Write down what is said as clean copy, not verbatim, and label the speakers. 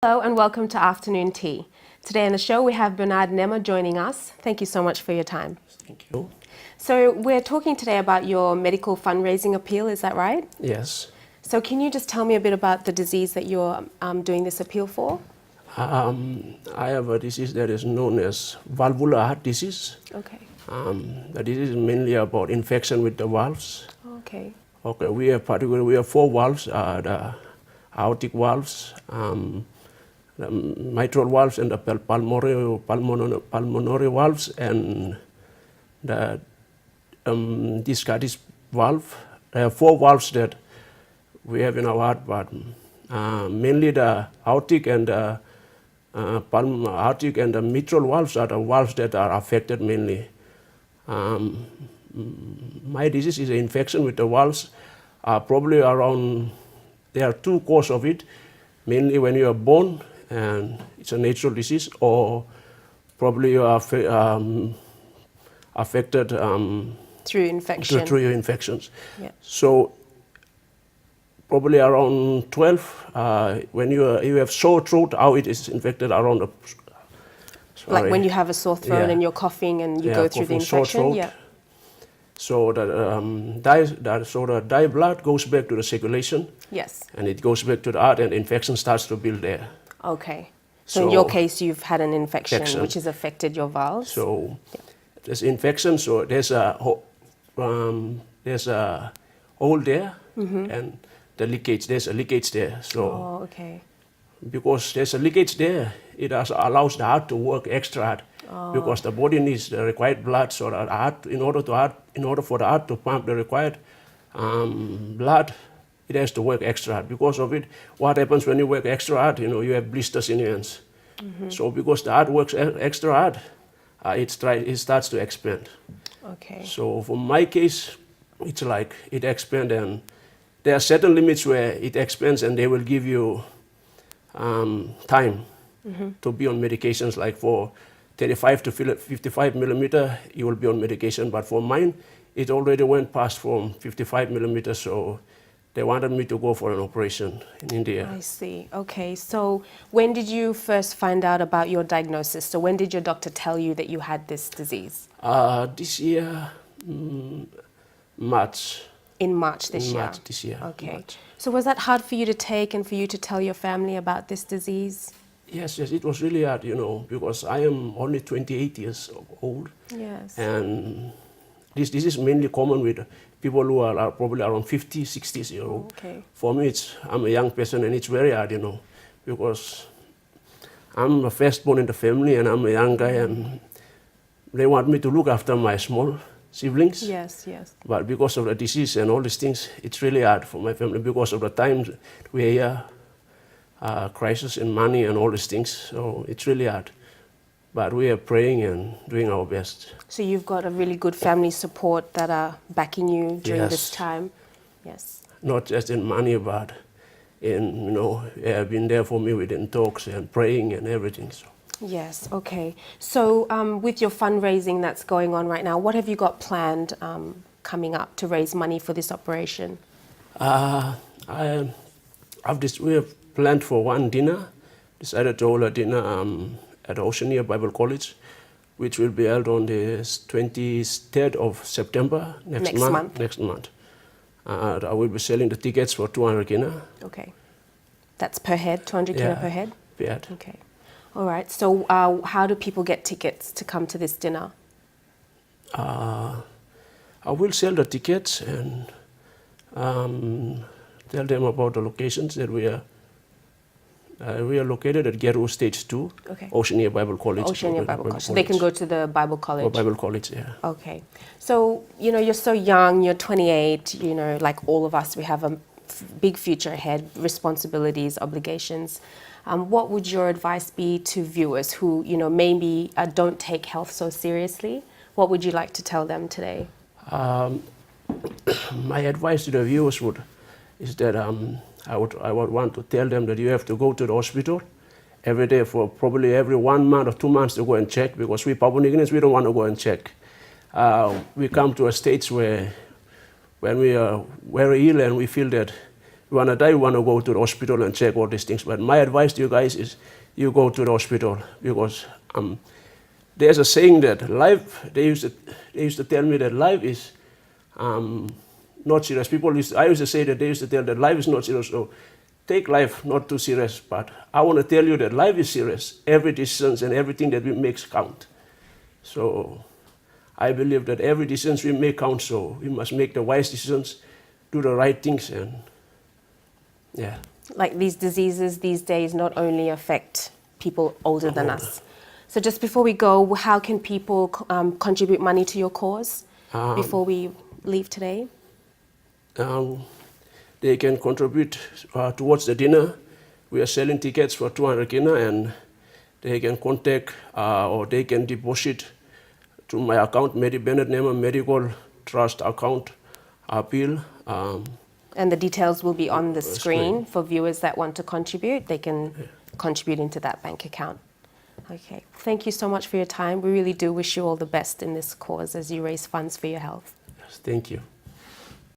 Speaker 1: Hello and welcome to Afternoon Tea. Today on the show we have Bernard Nemmer joining us. Thank you so much for your time.
Speaker 2: Thank you.
Speaker 1: So we're talking today about your medical fundraising appeal, is that right?
Speaker 2: Yes.
Speaker 1: So can you just tell me a bit about the disease that you're doing this appeal for?
Speaker 2: I have a disease that is known as valvular heart disease.
Speaker 1: Okay.
Speaker 2: The disease is mainly about infection with the valves.
Speaker 1: Okay.
Speaker 2: Okay, we have four valves, the aortic valves, the mitral valves, and the pulmonary valves, and the discardis valve. There are four valves that we have in our heart, but mainly the aortic and the aortic and the mitral valves are the valves that are affected mainly. My disease is an infection with the valves. Probably around, there are two causes of it, mainly when you are born and it's a natural disease, or probably you are affected
Speaker 1: Through infection.
Speaker 2: through your infections.
Speaker 1: Yeah.
Speaker 2: So probably around 12, when you have sore throat, how it is infected around the,
Speaker 1: Like when you have a sore throat
Speaker 2: Yeah.
Speaker 1: and you're coughing and you
Speaker 2: Yeah,
Speaker 1: go through the
Speaker 2: coughing, sore
Speaker 1: infection?
Speaker 2: throat.
Speaker 1: Yeah.
Speaker 2: So the dye blood goes back to the circulation,
Speaker 1: Yes.
Speaker 2: and it goes back to the heart, and infection starts to build there.
Speaker 1: Okay. So in your
Speaker 2: So-
Speaker 1: case you've had an infection
Speaker 2: Infection.
Speaker 1: which has affected your valves?
Speaker 2: So there's infection, so there's a hole there, and the leakage, there's a leakage there. So
Speaker 1: Oh, okay.
Speaker 2: because there's a leakage there, it also allows the heart to work extra hard, because the body needs the required blood. So that heart, in order for the heart to pump the required blood, it has to work extra hard. Because of it, what happens when you work extra hard? You have blisters in your hands. So because the heart works extra hard, it starts to expand.
Speaker 1: Okay.
Speaker 2: So for my case, it's like it expands, and there are certain limits where it expands, and they will give you time to be on medications. Like for 35 to 55 millimeter, you will be on medication. But for mine, it already went past from 55 millimeters, so they wanted me to go for an operation in India.
Speaker 1: I see. Okay. So when did you first find out about your diagnosis? So when did your doctor tell you that you had this disease?
Speaker 2: This year, March.
Speaker 1: In March this
Speaker 2: In
Speaker 1: year?
Speaker 2: March this year.
Speaker 1: Okay.
Speaker 2: March.
Speaker 1: So was that hard for you to take and for you to tell your family about this disease?
Speaker 2: Yes, it was really hard, because I am only 28 years old.
Speaker 1: Yes.
Speaker 2: And this is mainly common with people who are probably around 50, 60 years old.
Speaker 1: Okay.
Speaker 2: For me, I'm a young person, and it's very hard, because I'm the firstborn in the family, and I'm a young guy, and they want me to look after my small siblings.
Speaker 1: Yes, yes.
Speaker 2: But because of the disease and all these things, it's really hard for my family because of the times we hear crisis in money and all these things. So it's really hard. But we are praying and doing our best.
Speaker 1: So you've got a really good family support that are backing you during this
Speaker 2: Yes.
Speaker 1: time? Yes.
Speaker 2: Not just in money, but in, they have been there for me within talks and praying and everything. So.
Speaker 1: Yes, okay. So with your fundraising that's going on right now, what have you got planned coming up to raise money for this operation?
Speaker 2: We have planned for one dinner, decided to hold a dinner at Oceania Bible College, which will be held on the 23rd of September next month. Next month. I will be selling the tickets for 200 kina.
Speaker 1: Okay. That's per head, 200 kina per head?
Speaker 2: Per head.
Speaker 1: Okay. All right. So how do people get tickets to come to this dinner?
Speaker 2: I will sell the tickets and tell them about the locations that we are located at Geru Stage 2,
Speaker 1: Okay.
Speaker 2: Oceania Bible College.
Speaker 1: Oceania Bible College. So they can go to the Bible College?
Speaker 2: Or Bible College, yeah.
Speaker 1: Okay. So, you're so young, you're 28, like all of us, we have a big future ahead, responsibilities, obligations. What would your advice be to viewers who, maybe don't take health so seriously? What would you like to tell them today?
Speaker 2: My advice to the viewers is that I would want to tell them that you have to go to the hospital every day for probably every 1 month or 2 months to go and check, because we Papua New Guineans, we don't want to go and check. We come to a stage where when we are very ill and we feel that you want to die, you want to go to the hospital and check all these things. But my advice to you guys is you go to the hospital, because there's a saying that life, they used to tell me that life is not serious. I used to say that they used to tell that life is not serious, so take life not too serious. But I want to tell you that life is serious. Every decision and everything that we make count. So I believe that every decision we make counts, so we must make the wise decisions, do the right things, and yeah.
Speaker 1: Like these diseases these days not only affect people older than us. So just before we go, how can people contribute money to your cause before we leave today?
Speaker 2: They can contribute towards the dinner. We are selling tickets for 200 kina, and they can contact or they can deposit to my account, Mary Bennett Nema Medical Trust account, Apeal.
Speaker 1: And the details will be on the screen for viewers that want to contribute. They can contribute into that bank account. Okay, thank you so much for your time. We really do wish you all the best in this cause as you raise funds for your health.
Speaker 2: Yes, thank you.